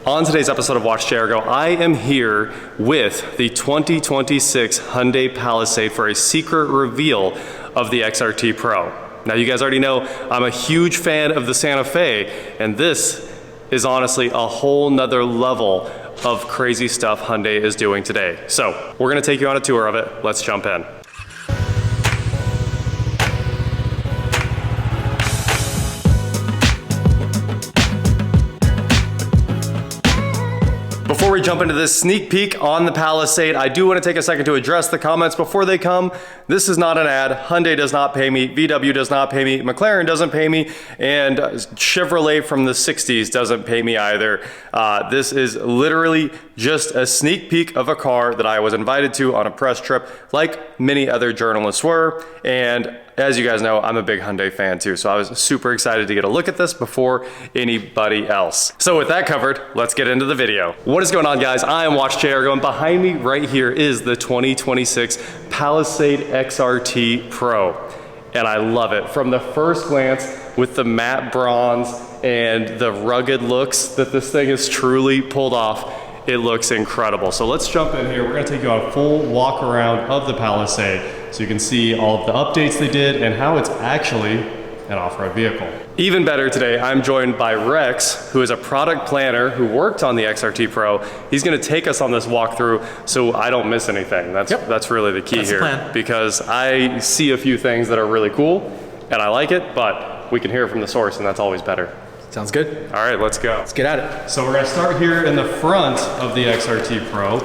On today's episode of WatchJRGo, I am here with the 2026 Hyundai Palisade for a secret reveal of the XRT Pro. Now you guys already know I'm a huge fan of the Santa Fe, and this is honestly a whole nother level of crazy stuff Hyundai is doing today. So we're gonna take you on a tour of it. Let's jump in. Before we jump into this sneak peek on the Palisade, I do want to take a second to address the comments before they come. This is not an ad. Hyundai does not pay me, VW does not pay me, McLaren doesn't pay me, and Chevrolet from the 60s doesn't pay me either. This is literally just a sneak peek of a car that I was invited to on a press trip, like many other journalists were, and as you guys know, I'm a big Hyundai fan too, so I was super excited to get a look at this before anybody else. So with that covered, let's get into the video. What is going on, guys? I am WatchJRGo, and behind me right here is the 2026 Palisade XRT Pro. And I love it. From the first glance, with the matte bronze and the rugged looks that this thing is truly pulled off, it looks incredible. So let's jump in here. We're gonna take you on a full walk around of the Palisade so you can see all of the updates they did and how it's actually an off-road vehicle. Even better today, I'm joined by Rex, who is a product planner who worked on the XRT Pro. He's gonna take us on this walkthrough so I don't miss anything. That's really the key here, because I see a few things that are really cool and I like it, but we can hear it from the source, and that's always better. Sounds good. All right, let's go. Let's get at it. So we're gonna start here in the front of the XRT Pro,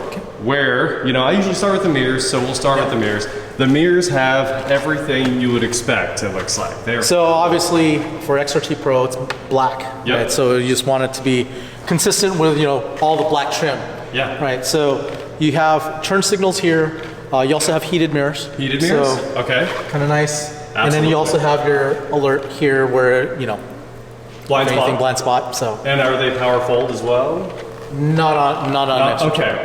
where, I usually start with the mirrors, so we'll start with the mirrors. The mirrors have everything you would expect, it looks like. So obviously, for XRT Pro, it's black, right? So you just want it to be consistent with, all the black trim. Yeah. Right, so you have turn signals here. You also have heated mirrors. Heated mirrors, so, okay. Kind of nice. Absolutely. And then you also have your alert here where, blind spot. Blind spot, so. And are they power fold as well? Not on okay.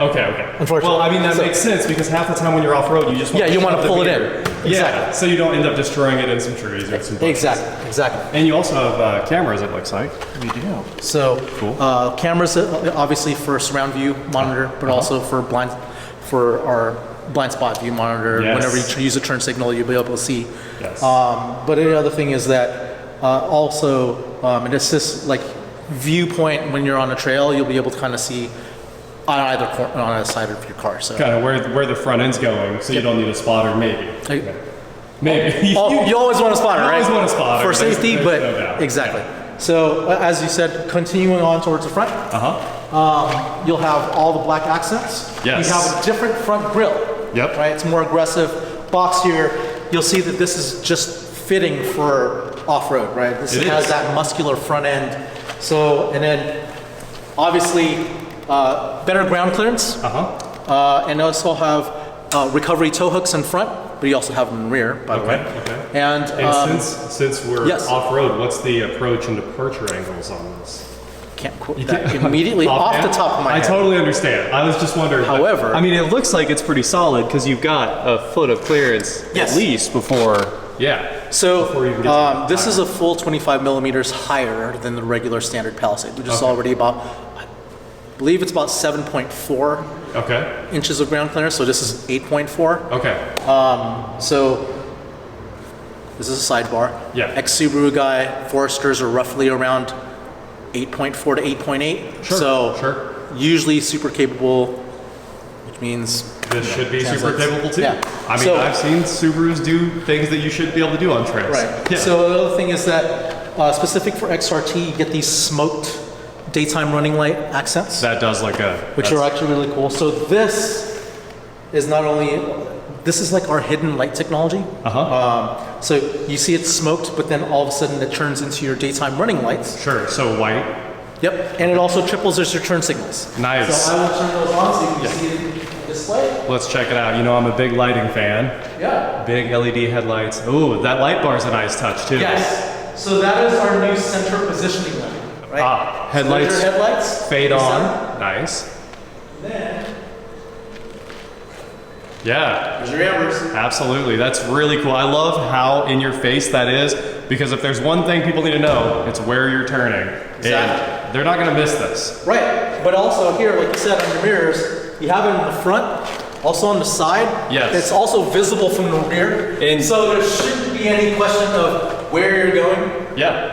Unfortunately. Well, I mean, that makes sense, because half the time when you're off-road, you just want you want to pull it in. Exactly. Yeah, so you don't end up destroying it in some trees or some bushes. Exactly. And you also have cameras, it looks like. We do. So, cool. Cameras, obviously for surround view monitor, but also for our blind spot view monitor. Yes. Whenever you use a turn signal, you'll be able to see. Yes. But the other thing is that also it assists like viewpoint when you're on a trail. You'll be able to kind of see on either on either side of your car. So kind of where the front end's going, so you don't need a spotter, maybe. Maybe. You always want a spotter, right? Always want a spotter for safety, but no doubt. exactly. So as you said, continuing on towards the front, you'll have all the black accents. Yes. You have a different front grille. Yep. Right. It's more aggressive. Box here. You'll see that this is just fitting for off-road, right? This has that muscular front end. So, and then obviously better ground clearance. And also have recovery tow hooks in front, but you also have them in rear, by the way. Okay. And since we're off-road, what's the approach and departure angles on this? Can't quote that immediately off the top of my head. I totally understand. I was just wondering. However, I mean, it looks like it's pretty solid because you've got a foot of clearance at least before. Yeah. So this is a full 25 millimeters higher than the regular standard Palisade, which is already about, I believe it's about 7.4 inches of ground clearance. So this is 8.4. Okay. So this is a sidebar. Yeah. Ex-Subaru guy, Foresters are roughly around 8.4 to 8.8. Sure. Usually super capable, which means this should be super capable too. Yeah. I mean, I've seen Subarus do things that you should be able to do on trails. Right. Yeah. So the other thing is that specific for XRT, you get these smoked daytime running light accents. That does look good. Which are actually really cool. So this is not only, this is like our hidden light technology. So you see it's smoked, but then all of a sudden it turns into your daytime running lights. Sure, so white. Yep, and it also triples as your turn signals. Nice. So I will turn those on so you can see it in the display. Let's check it out. I'm a big lighting fan. Yeah. Big LED headlights. Ooh, that light bar is a nice touch too. Yes. So that is our new center positioning light. Right? Headlights fade on. Nice. Then Yeah. There's your ambers. Absolutely. That's really cool. I love how in your face that is, because if there's one thing people need to know, it's where you're turning. Exactly. And they're not going to miss this. Right. But also here, like you said, on your mirrors, you have it in the front, also on the side. Yes. It's also visible from the rear. And so there shouldn't be any question of where you're going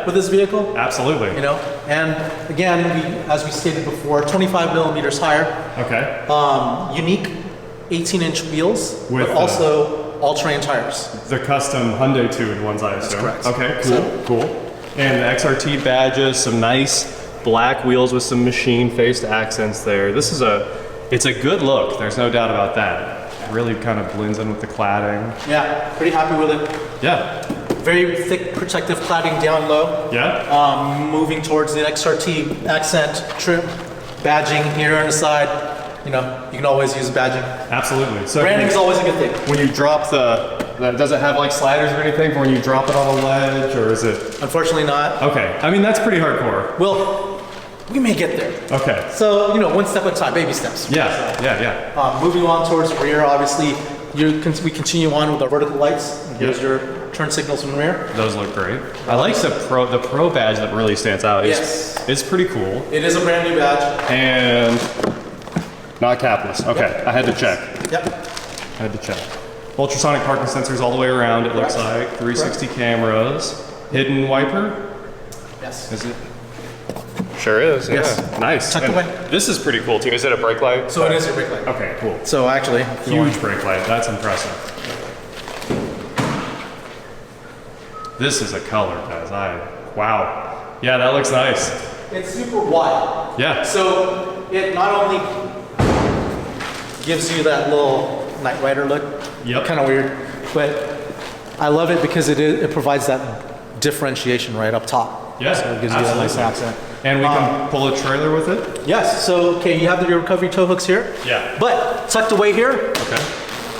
with this vehicle. Absolutely. You know, and again, as we stated before, 25 millimeters higher. Okay. Unique 18-inch wheels, With but also all-terrain tires. The custom Hyundai tuned ones, I assume. That's correct. Okay, cool, cool. And the XRT badges, some nice black wheels with some machine-faced accents there. This is it's a good look, there's no doubt about that. It really kind of blends in with the cladding. Yeah, pretty happy with it. Yeah. Very thick protective cladding down low. Yeah. Moving towards the XRT accent trim, badging here on the side. You know, you can always use badging. Absolutely. So branding is always a good thing. When you drop does it have like sliders or anything for when you drop it on a ledge, or is it? Unfortunately not. Okay, I mean, that's pretty hardcore. Well, we may get there. Okay. So, you know, one step at a time, baby steps. Yeah, yeah. Moving on towards the rear, obviously, we continue on with our vertical lights. Here's your turn signals from the rear. Those look great. I like the pro badge that really stands out. It's pretty cool. It is a brand new badge. And not capless. Okay, Yep. I had to check. Yep. I had to check. Ultrasonic parking sensors all the way around, it looks like. 360 cameras. Hidden wiper? Yes. Is it? Sure is, yeah. Yes. Nice. Tucked And away. This is pretty cool too. Is it a brake light? So it is your brake light. Okay, cool. So actually, Huge brake light, that's impressive. This is a color, guys. Wow. Yeah, that looks nice. it's super wide. Yeah. So it not only gives you that little Knight Rider look, Yep. kind of weird, but I love it because it provides that differentiation right up top. Yeah, So it gives you that nice absolutely. accent. And we can pull a trailer with it? Yes, so okay, you have your recovery tow hooks here. Yeah. But tucked away here, Okay.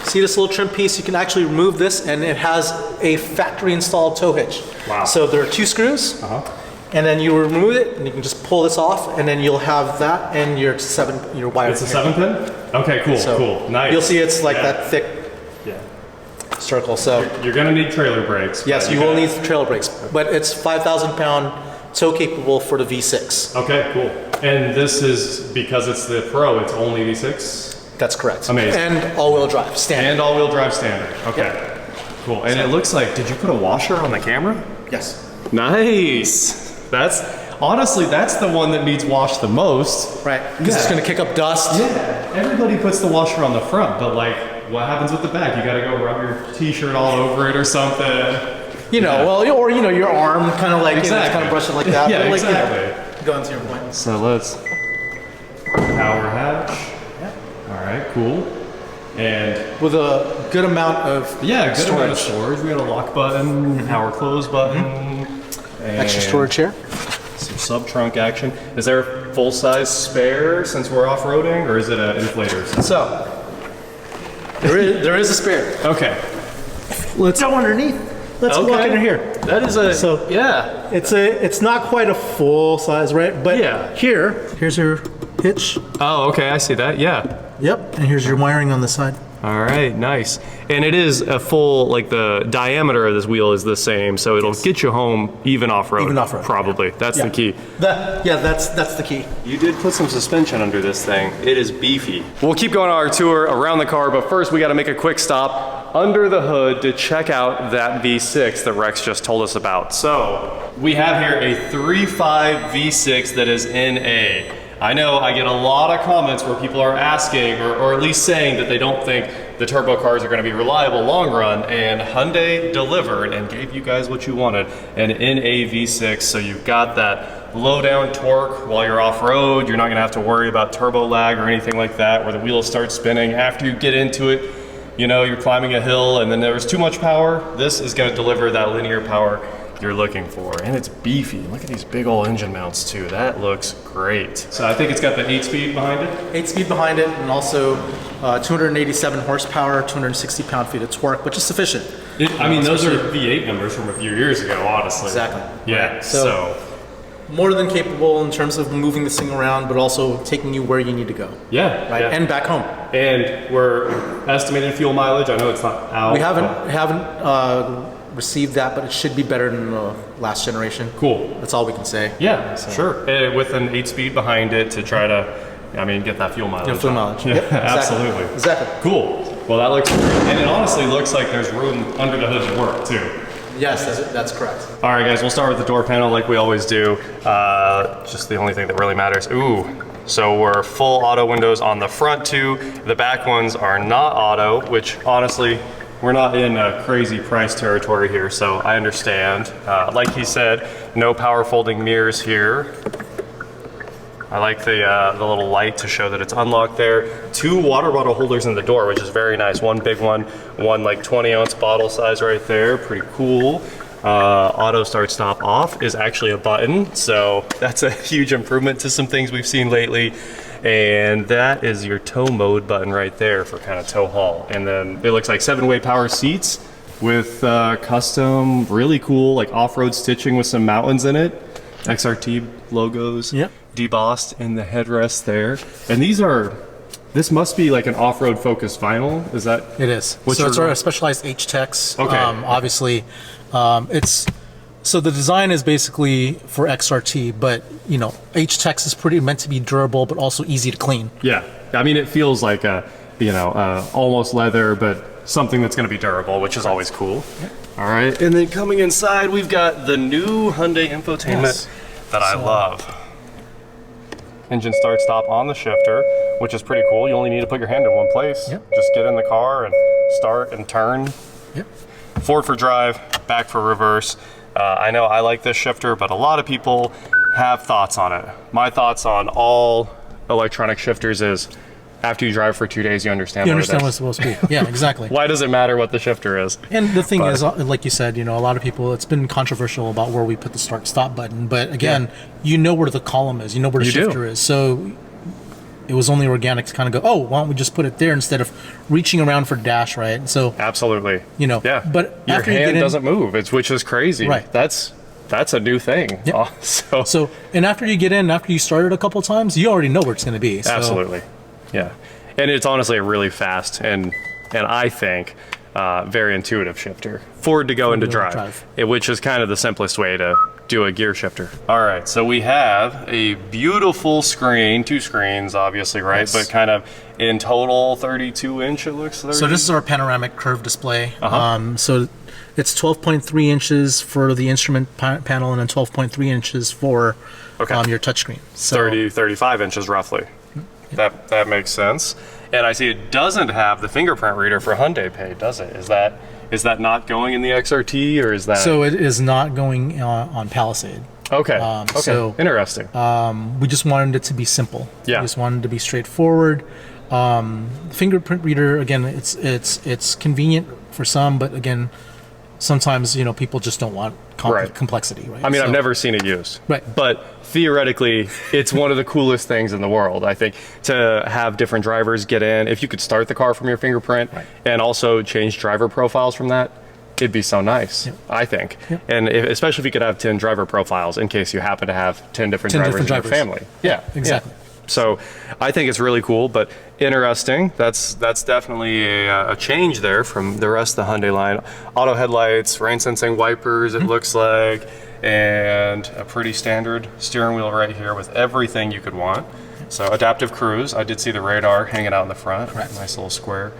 see this little trim piece, you can actually remove this and it has a factory installed tow hitch. Wow. So there are 2 screws. And then you remove it, and you can just pull this off, and then you'll have that and your wire. It's a 7-pin? Okay, cool, So cool. Nice. You'll see it's like Yeah. that thick Yeah. circle. So You're gonna need trailer brakes. yes, but you will got- need trailer brakes, but it's 5,000 pound tow capable for the V6. Okay, cool. And this is, because it's the Pro, it's only V6? That's correct. Amazing. And all-wheel drive, standard. And all-wheel drive standard. Okay. Cool. And it looks like, did you put a washer on the camera? Yes. Nice. Honestly, that's the one that needs washed the most. Right. Because it's Yeah. going to kick up dust. Yeah, everybody puts the washer on the front, but like, what happens with the back? You gotta go rub your t-shirt all over it or something. You know, Yeah. well, or you know, your arm kind of like, Exactly. kind of brush it like that. Yeah, but like, exactly. You know, going to your point. So let's power hatch. Yeah. All right, cool. And With a good amount of yeah, good amount of storage. storage. We got a lock button, power close button, and Extra storage here. some sub trunk action. Is there a full size spare since we're off roading, or is it an inflator? So, there is a spare. Okay. Let's go underneath. Let's walk under here. That is a So- yeah. It's not quite a full size, right? But Yeah. here's your hitch. Oh, okay, I see that. Yeah. Yep. And here's your wiring on the side. All right, nice. And it is a full, like the diameter of this wheel is the same, so it'll get you home even off-road. Even off-road, Probably. That's the key. That's the key. You did put some suspension under this thing. It is beefy. We'll keep going on our tour around the car, but first we gotta make a quick stop under the hood to check out that V6 that Rex just told us about. So, we have here a 3.5 V6 that is NA. I know I get a lot of comments where people are asking, or at least saying that they don't think the turbo cars are gonna be reliable long run, and Hyundai delivered and gave you guys what you wanted, an NA V6, so you've got that low down torque while you're off road. You're not gonna have to worry about turbo lag or anything like that, where the wheels start spinning after you get into it. You know, you're climbing a hill and then there's too much power. This is gonna deliver that linear power you're looking for. And it's beefy. Look at these big old engine mounts too. That looks great. So I think it's got the 8-speed behind it. 8-speed behind it, and also 287 horsepower, 260 pound-feet of torque, which is sufficient. I mean, those are V8 numbers from a few years ago, honestly. Exactly. Yeah, So- More than capable in terms of moving this thing around, but also taking you where you need to go. yeah. Right, yeah. and back home. And we're estimating fuel mileage. I know it's not out. We haven't received that, but it should be better than the last generation. Cool. That's all we can say. Yeah, sure. And with an 8-speed behind it to try to, I mean, get that fuel mileage. Yeah, fuel mileage. Yeah, yep, absolutely. Exactly. Cool. Well, that looks great. And it honestly looks like there's room under the hood to work too. Yes, that's correct. All right, guys, we'll start with the door panel like we always do. Just the only thing that really matters. Ooh, so we're full auto windows on the front too. The back ones are not auto, which honestly, we're not in a crazy price territory here, so I understand. Like he said, no power folding mirrors here. I like the little light to show that it's unlocked there. 2 water bottle holders in the door, which is very nice. One big one like 20-ounce bottle size right there, pretty cool. Auto start stop off is actually a button, so that's a huge improvement to some things we've seen lately. And that is your tow mode button right there for kind of tow haul. And then it looks like 7-way power seats with custom, really cool, like off-road stitching with some mountains in it. XRT logos. Yep. Debossed in the headrest there. And this must be like an off-road focused vinyl, is that? It is. So it's our specialized H-Tex. Okay. Obviously, so the design is basically for XRT, but you know, H-Tex is pretty meant to be durable, but also easy to clean. Yeah, I mean, it feels like almost leather, but something that's gonna be durable, which is always cool. Yeah. All right, and then coming inside, we've got the new Hyundai infotainment that I love. Engine start stop on the shifter, which is pretty cool. You only need to put your hand in one place. Yep. Just get in the car and start and turn. Yep. Forward for drive, back for reverse. I know I like this shifter, but a lot of people have thoughts on it. My thoughts on all electronic shifters is after you drive for 2 days, you understand what it's supposed to be. Yeah, exactly. Why does it matter what the shifter is? And the thing is, like you said, you know, a lot of people, it's been controversial about where we put the start stop button, but again, you know where the column is, you know where the shifter is. So it was only organic to kind of go, oh, why don't we just put it there instead of reaching around for dash, right? So absolutely. You know, yeah. But your after hand doesn't move, which is crazy. Right. That's a new thing. Yep. So and after you get in, after you start it a couple of times, you already know where it's going to be. So. Absolutely. Yeah. And it's honestly a really fast and I think very intuitive shifter. Forward to go into drive, which is kind of the simplest way to do a gear shifter. All right, so we have a beautiful screen, 2 screens obviously, right? Yes. But kind of in total 32 inch it looks. 30? So this is our panoramic curved display. So it's 12.3 inches for the instrument panel and then 12.3 inches for your touchscreen. So 35 inches roughly. That makes sense. And I see it doesn't have the fingerprint reader for Hyundai Pay, does it? Is that not going in the XRT, or is that? So it is not going on Palisade. Okay. So interesting. We just wanted it to be simple. Yeah. We just wanted it to be straightforward. Fingerprint reader, again, it's convenient for some, but again, sometimes people just don't want complexity. Right. I mean, I've never seen it used. Right. But theoretically, it's one of the coolest things in the world, I think, to have different drivers get in. If you could start the car from your fingerprint and also change driver profiles from that, it'd be so nice, I think. And especially if you could have 10 driver profiles in case you happen to have 10 different drivers in your family. Yeah, exactly. So I think it's really cool, but interesting. That's definitely a change there from the rest of the Hyundai line. Auto headlights, rain sensing wipers, it looks like, and a pretty standard steering wheel right here with everything you could want. So adaptive cruise. I did see the radar hanging out in the front. Nice little square.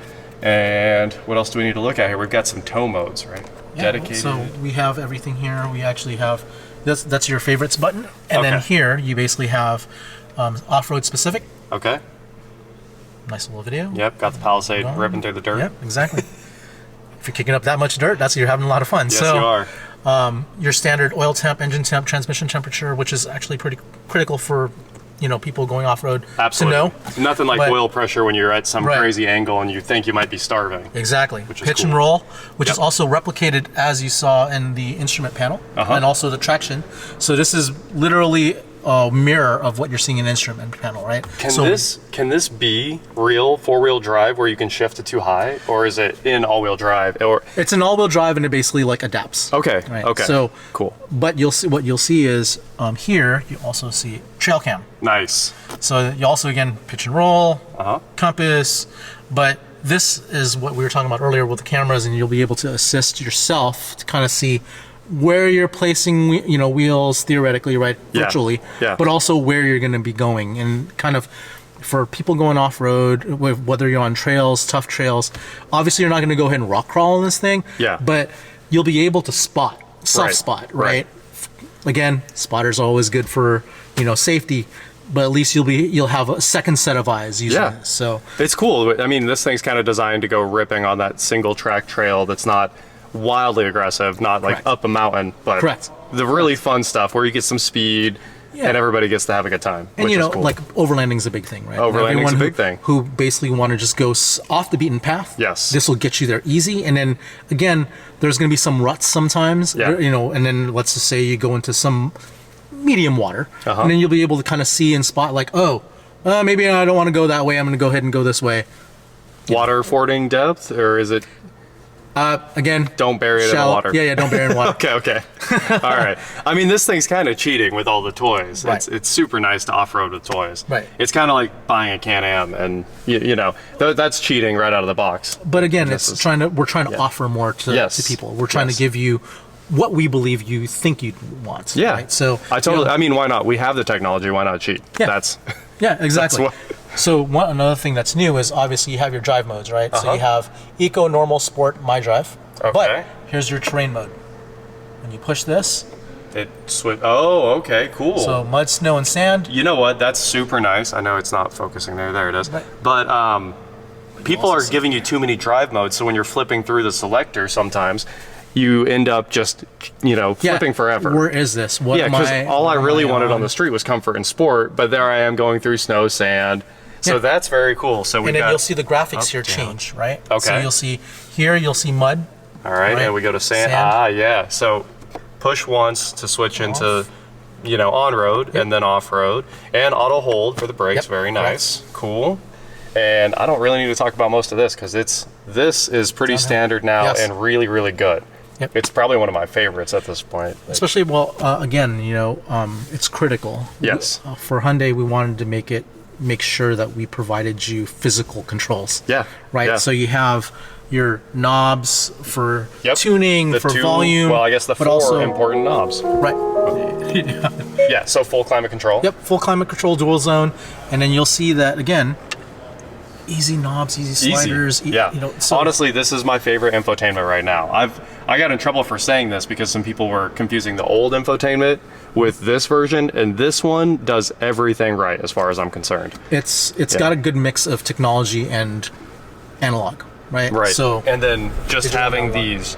And what else do we need to look at here? We've got some tow modes, right? Dedicated. So we have everything here. We actually have that's your favorites button, and then here you basically have off-road specific. Okay. Nice little video. Yep, got the Palisade ripping through the dirt. Yep, exactly. If you're kicking up that much dirt, you're having a lot of fun. Yes, you are. Your standard oil temp, engine temp, transmission temperature, which is actually pretty critical for people going off-road to know. Nothing like oil pressure when you're at some crazy angle and you think you might be starving. Exactly. Pitch and roll, which is also replicated as you saw in the instrument panel and also the traction. So this is literally a mirror of what you're seeing in the instrument panel, right? Can this be real 4-wheel drive where you can shift it too high, or is it in all-wheel drive? Or it's an all-wheel drive and it basically adapts. Okay. Right? Okay. So cool. But what you'll see is here you also see trail cam. Nice. So you also again pitch and roll, compass, but this is what we were talking about earlier with the cameras, and you'll be able to assist yourself to kind of see where you're placing, you know, wheels theoretically, right, virtually, but also where you're going to be going, and kind of for people going off-road, whether you're on trails, tough trails, obviously you're not going to go ahead and rock crawl on this thing, but you'll be able to self-spot, right? Again, spotter's always good for, you know, safety, but at least you'll have a second set of eyes using it. So it's cool. I mean, this thing's kind of designed to go ripping on that single track trail that's not wildly aggressive, not like up a mountain, but the really fun stuff where you get some speed and everybody gets to have a good time. And you know, cool. Like overlanding's a big thing, right? Overlanding's a big thing. Who basically want to just go off the beaten path. This will get you there easy. And then again, there's going to be some ruts sometimes, you know, and then let's just say you go into some medium water, and then you'll be able to kind of see and spot like, oh, maybe I don't want to go that way. I'm going to go ahead and go this way. Water fording depth, or is it? Again, don't bury it in the water. Yeah, don't bury it in water. Okay. All right. I mean, this thing's kind of cheating with all the toys. It's super nice to off-road with toys. It's kind of like buying a Can-Am, and you know, that's cheating right out of the box. But again, we're trying to offer more to people. We're trying to give you what we believe you think you want. Right? So I mean, why not? We have the technology. Why not cheat? That's exactly. So another thing that's new is obviously you have your drive modes, right? So you have Eco, Normal, Sport, My Drive. But here's your terrain mode. When you push this, it switch. Oh, okay, cool. So mud, snow, and sand. You know what? That's super nice. I know it's not focusing there. There it is. But people are giving you too many drive modes, so when you're flipping through the selector, sometimes you end up just, you know, flipping forever. Where is this? What because all I really wanted on the street was comfort and sport, but there I am going through snow, sand. So that's very cool. So and then you'll see the graphics here change, right? So you'll see here, you'll see mud. All right, and we go to sand. So push once to switch into, you know, on-road and then off-road, and auto hold for the brakes. Very nice, cool. And I don't really need to talk about most of this because this is pretty standard now and really, really good. It's probably one of my favorites at this point. Especially, well, again, you know, it's critical. For Hyundai, we wanted to make sure that we provided you physical controls. So you have your knobs for tuning, for volume. Well, I guess the four important knobs. So full climate control. Full climate control, dual zone, and then you'll see that again. Easy knobs, easy sliders. You know, honestly, this is my favorite infotainment right now. I got in trouble for saying this because some people were confusing the old infotainment with this version, and this one does everything right as far as I'm concerned. It's got a good mix of technology and analog, right? So and then just having these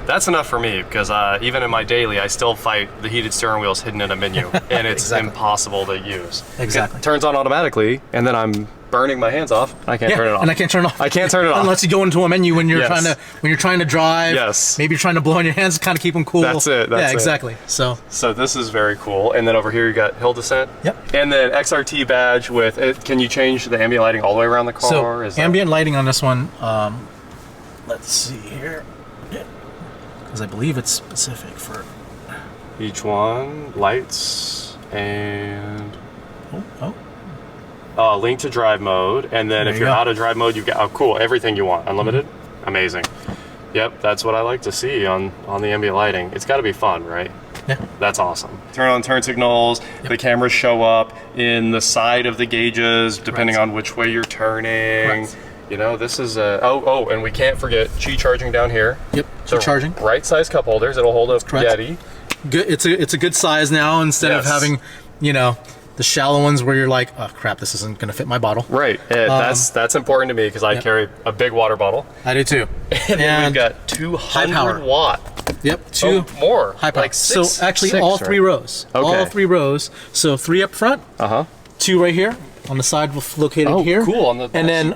that's enough for me because even in my daily, I still fight the heated steering wheels hidden in a menu, and it's impossible to use. It turns on automatically, and then I'm burning my hands off. I can't turn it off. And I can't turn it off. I can't turn it off unless you go into a menu when you're trying to drive. Maybe you're trying to blow on your hands, kind of keep them cool. That's it. Exactly. So this is very cool. And then over here you got hill descent. And then XRT badge with it. Can you change the ambient lighting all the way around the car? So ambient lighting on this one. Let's see here. Because I believe it's specific for each one. Lights and link to drive mode, and then if you're out of drive mode, you've got cool, everything you want, unlimited. Amazing. That's what I like to see on the ambient lighting. It's got to be fun, right? That's awesome. Turn on turn signals. The cameras show up in the side of the gauges depending on which way you're turning. You know, this is and we can't forget Qi charging down here. Qi charging. Right size cup holders. It'll hold a Yeti. Good. It's a good size now instead of having, you know, the shallow ones where you're like, oh crap, this isn't going to fit my bottle. That's important to me because I carry a big water bottle. I do too. And then we've got 200 watt. More. High power. So actually all three rows. All 3 rows. So 3 up front. 2 right here on the side located here. Cool. On the and then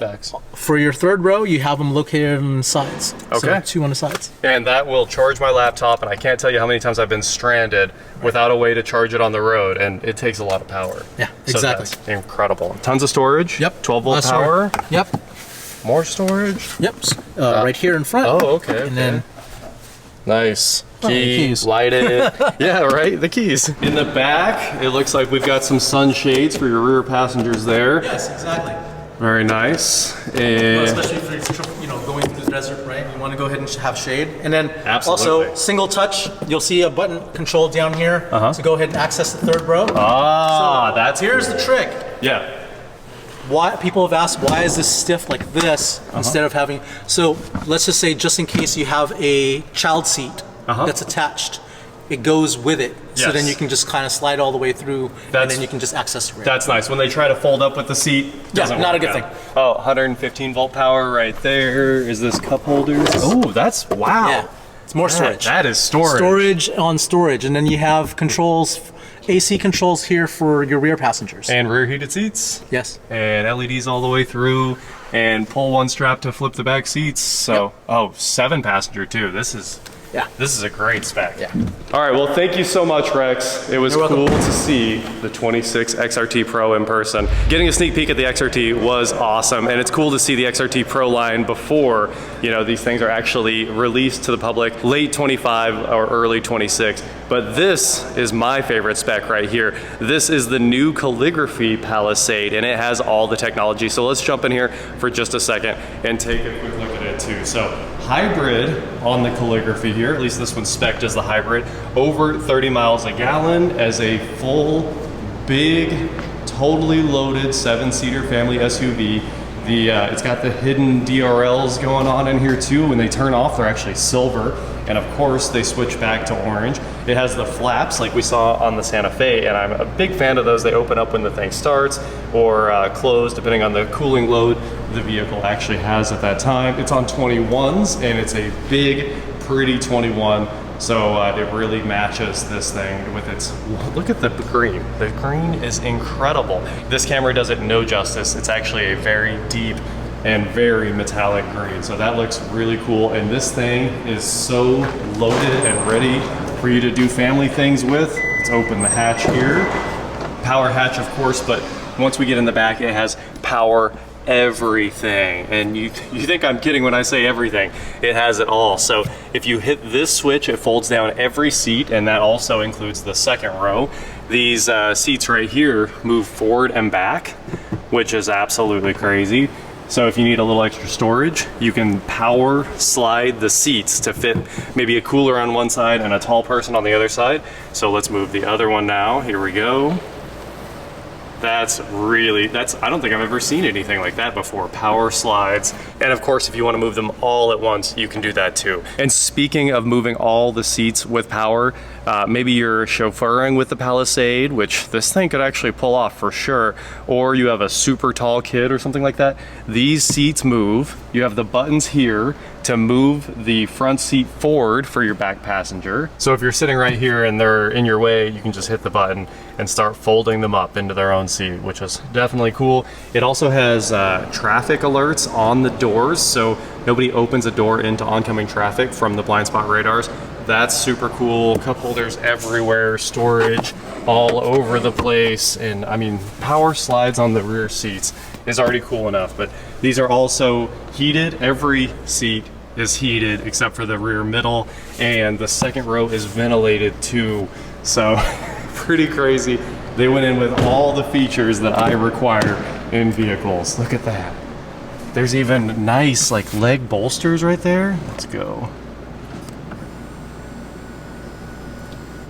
for your 3rd row, you have them located on the sides. So 2 on the sides. And that will charge my laptop, and I can't tell you how many times I've been stranded without a way to charge it on the road, and it takes a lot of power. So that's incredible. Tons of storage. 12 volt power. More storage. Right here in front. And then nice. Keys, lighted. The keys. In the back, it looks like we've got some sunshades for your rear passengers there. Yes, exactly. Very nice. And especially if you're, you know, going through the desert, right? You want to go ahead and have shade. And then Absolutely. also single touch, you'll see a button control down here to go ahead and access the third row. Ah, that's here's cool. the trick. Yeah. Why people have asked, why is this stiff like this instead of having, so let's just say, just in case you have a child seat that's attached, it goes with it. So then you can just kind of slide all the way through, and then you can just access the rear. That's nice. When they try to fold up with the seat, doesn't not a work good out. thing. Oh, 115 volt power right there. Is this cup holders? Oh, that's, wow. Yeah, it's more storage. That is storage. Storage on storage, and then you have controls, AC controls here for your rear passengers. And rear heated seats. Yes. And LEDs all the way through, and pull one strap to flip the back seats. So, oh, 7 passenger too. This is a great spec. Yeah. All right, well, thank you so much, Rex. It was You're cool welcome. to see the 26 XRT Pro in person. Getting a sneak peek at the XRT was awesome, and it's cool to see the XRT Pro line before, you know, these things are actually released to the public late 25 or early 26. But this is my favorite spec right here. This is the new Calligraphy Palisade, and it has all the technology. So let's jump in here for just a second and take a quick look at it too. So hybrid on the Calligraphy here, at least this one's spec'd as the hybrid, over 30 miles a gallon as a full, big, totally loaded 7-seater family SUV. It's got the hidden DRLs going on in here too. When they turn off, they're actually silver. And of course, they switch back to orange. It has the flaps like we saw on the Santa Fe, and I'm a big fan of those. They open up when the thing starts or close, depending on the cooling load the vehicle actually has at that time. It's on 21s, and it's a big, pretty 21. So it really matches this thing with its, look at the green. The green is incredible. This camera does it no justice. It's actually a very deep and very metallic green. So that looks really cool. And this thing is so loaded and ready for you to do family things with. Let's open the hatch here. Power hatch, of course, but once we get in the back, it has power everything. And you think I'm kidding when I say everything. It has it all. So if you hit this switch, it folds down every seat, and that also includes the second row. These seats right here move forward and back, which is absolutely crazy. So if you need a little extra storage, you can power slide the seats to fit maybe a cooler on one side and a tall person on the other side. So let's move the other one now. Here we go. I don't think I've ever seen anything like that before. Power slides. And of course, if you want to move them all at once, you can do that too. And speaking of moving all the seats with power, maybe you're chauffeuring with the Palisade, which this thing could actually pull off for sure, or you have a super tall kid or something like that. These seats move. You have the buttons here to move the front seat forward for your back passenger. So if you're sitting right here and they're in your way, you can just hit the button and start folding them up into their own seat, which is definitely cool. It also has traffic alerts on the doors, so nobody opens a door into oncoming traffic from the blind spot radars. That's super cool. Cup holders everywhere, storage all over the place. And I mean, power slides on the rear seats is already cool enough, but these are also heated. Every seat is heated except for the rear middle, and the second row is ventilated too. So pretty crazy. They went in with all the features that I require in vehicles. Look at that. There's even nice like leg bolsters right there. Let's go.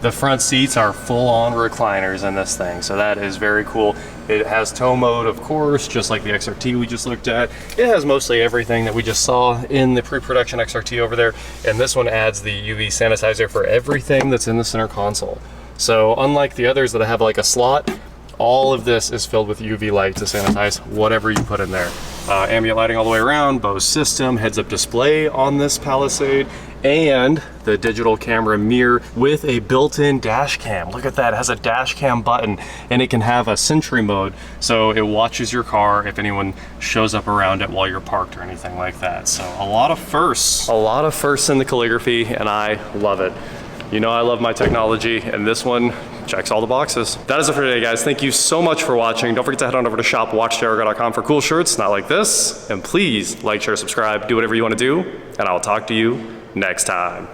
The front seats are full-on recliners in this thing, so that is very cool. It has tow mode, of course, just like the XRT we just looked at. It has mostly everything that we just saw in the pre-production XRT over there, and this one adds the UV sanitizer for everything that's in the center console. So unlike the others that have like a slot, all of this is filled with UV light to sanitize whatever you put in there. Ambient lighting all the way around, Bose system, heads-up display on this Palisade, and the digital camera mirror with a built-in dash cam. Look at that, it has a dash cam button, and it can have a sentry mode, so it watches your car if anyone shows up around it while you're parked or anything like that. So a lot of firsts. A lot of firsts in the Calligraphy, and I love it. You know I love my technology, and this one checks all the boxes. That is it for today, guys. Thank you so much for watching. Don't forget to head on over to shop.WatchJRGo.com for cool shirts, not like this. And please like, share, subscribe, do whatever you want to do, and I'll talk to you next time.